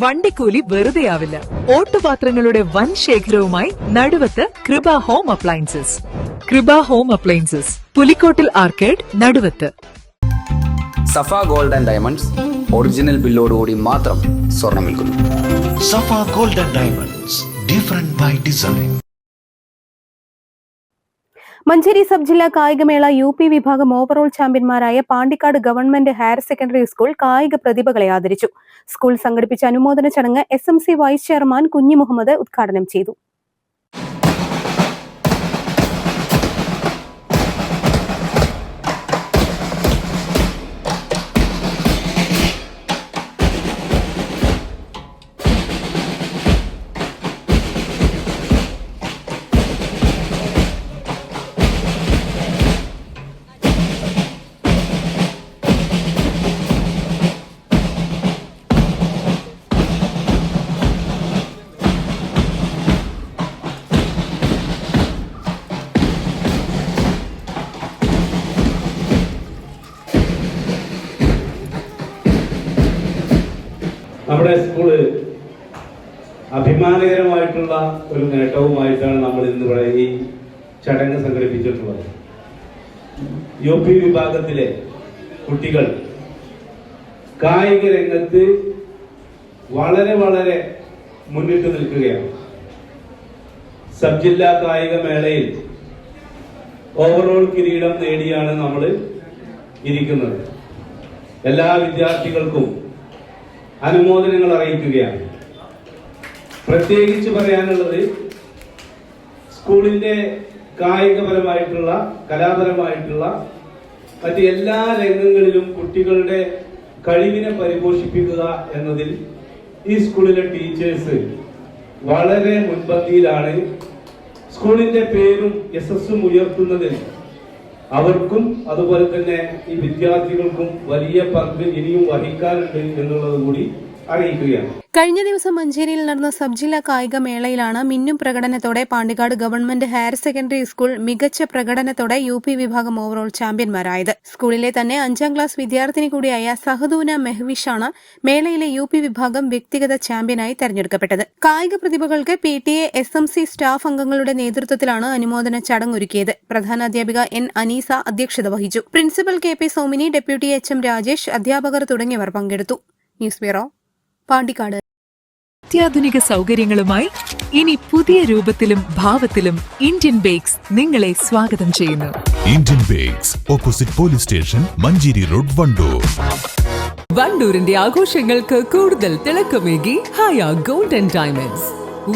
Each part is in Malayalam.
വണ്ടിക്കൂലി വെറുതെയാവില്ല. ഓട്ടുപാത്രങ്ങളുടെ വൻ ശേഖരവുമായി Naduvath Krupa home appliances. Krupa home appliances, Pulikkottil arcade, Naduvath. Safa gold and diamonds original ബില്ലോടുകൂടി മാത്രം സ്വർണം വിൽക്കുന്നു. Safa gold and diamonds, different by design. Manjeri sub ജില്ലാ കായികമേള UP വിഭാഗം ഓവറോൾ ചാമ്പ്യന്മാരായ Pandikkad government higher secondary school കായിക പ്രതിഭകളെ ആദരിച്ചു. സ്കൂൾ സംഘടിപ്പിച്ച അനുമോദന ചടങ്ങ് SMC വൈസ് ചെയർമാൻ കുഞ്ഞി മുഹമ്മദ് ഉദ്ഘാടനം ചെയ്തു. നമ്മുടെ സ്കൂള് അഭിമാനകരമായിട്ടുള്ള ഒരു നേട്ടവുമായിട്ടാണ് നമ്മൾ ഇന്നിവിടെ ഈ ചടങ്ങ് സംഘടിപ്പിച്ചിട്ടുള്ളത്. UP വിഭാഗത്തിലെ കുട്ടികൾ കായിക രംഗത്ത് വളരെ വളരെ മുന്നിട്ട് നിൽക്കുകയാണ്. സബ് ജില്ലാ കായിക മേളയിൽ ഓവറോൾ കിരീടം നേടിയാണ് നമ്മൾ ഇരിക്കുന്നത്. എല്ലാ വിദ്യാർത്ഥികൾക്കും അനുമോദനങ്ങൾ അറിയിക്കുകയാണ്. പ്രത്യേകിച്ച് പറയാനുള്ളത്, സ്കൂളിന്റെ കായികപരമായിട്ടുള്ള കലാപരമായിട്ടുള്ള മറ്റ് എല്ലാ രംഗങ്ങളിലും കുട്ടികളുടെ കഴിവിനെ പരിപോഷിപ്പിക്കുക എന്നതിൽ ഈ സ്കൂളിലെ ടീച്ചേഴ്സ് വളരെ മുൻപന്തിയിലാണ്. സ്കൂളിന്റെ പേരും യശസ്സും ഉയർത്തുന്നതിൽ അവർക്കും അതുപോലെ തന്നെ ഈ വിദ്യാർത്ഥികൾക്കും വലിയ പങ്ക് ഇനിയും വഹിക്കാനുണ്ട് എന്നുള്ളത് കൂടി അറിയിക്കുകയാണ്. കഴിഞ്ഞ ദിവസം മഞ്ചേരിയിൽ നടന്ന സബ് ജില്ലാ കായിക മേളയിലാണ് മിന്നും പ്രകടനത്തോടെ Pandikkad government higher secondary school മികച്ച പ്രകടനത്തോടെ UP വിഭാഗം ഓവറോൾ ചാമ്പ്യന്മാരായത്. സ്കൂളിലെ തന്നെ 5ാം ക്ലാസ് വിദ്യാർത്ഥിനി കൂടിയായ സഹദൂന മെഹ്വിഷാണ് മേളയിലെ UP വിഭാഗം വ്യക്തിഗത ചാമ്പ്യനായി തെരഞ്ഞെടുക്കപ്പെട്ടത്. കായിക പ്രതിഭകൾക്ക് PTA SMC സ്റ്റാഫ് അംഗങ്ങളുടെ നേതൃത്വത്തിലാണ് അനുമോദന ചടങ്ങൊരുക്കിയത്. പ്രധാനാധ്യാപിക N അനീസ അധ്യക്ഷത വഹിച്ചു. Principal KP Somini, deputy HM Rajesh, അധ്യാപകർ തുടങ്ങിയവർ പങ്കെടുത്തു. News bureau, Pandikkad. അത്യാധുനിക സൗകര്യങ്ങളുമായി ഇനി പുതിയ രൂപത്തിലും ഭാവത്തിലും ഇന്ത്യൻ ബേക്സ് നിങ്ങളെ സ്വാഗതം ചെയ്യുന്നു. Indian Bakes, opposite police station, Manjeri road, Wandoor. വണ്ടൂരിന്റെ ആഘോഷങ്ങൾക്ക് കൂടുതൽ തിളക്കമേകി Haya gold and diamonds.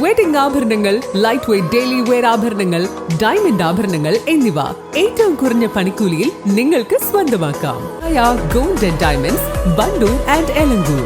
Wedding ആഭരണങ്ങൾ, ലൈറ്റ് വെയ്റ്റ് ഡെയിലി വെയർ ആഭരണങ്ങൾ, ഡയമണ്ട് ആഭരണങ്ങൾ എന്നിവ ഏറ്റവും കുറഞ്ഞ പണിക്കൂലിയിൽ നിങ്ങൾക്ക് സ്വന്തമാക്കാം. Haya gold and diamonds, Wandoor and Elankur.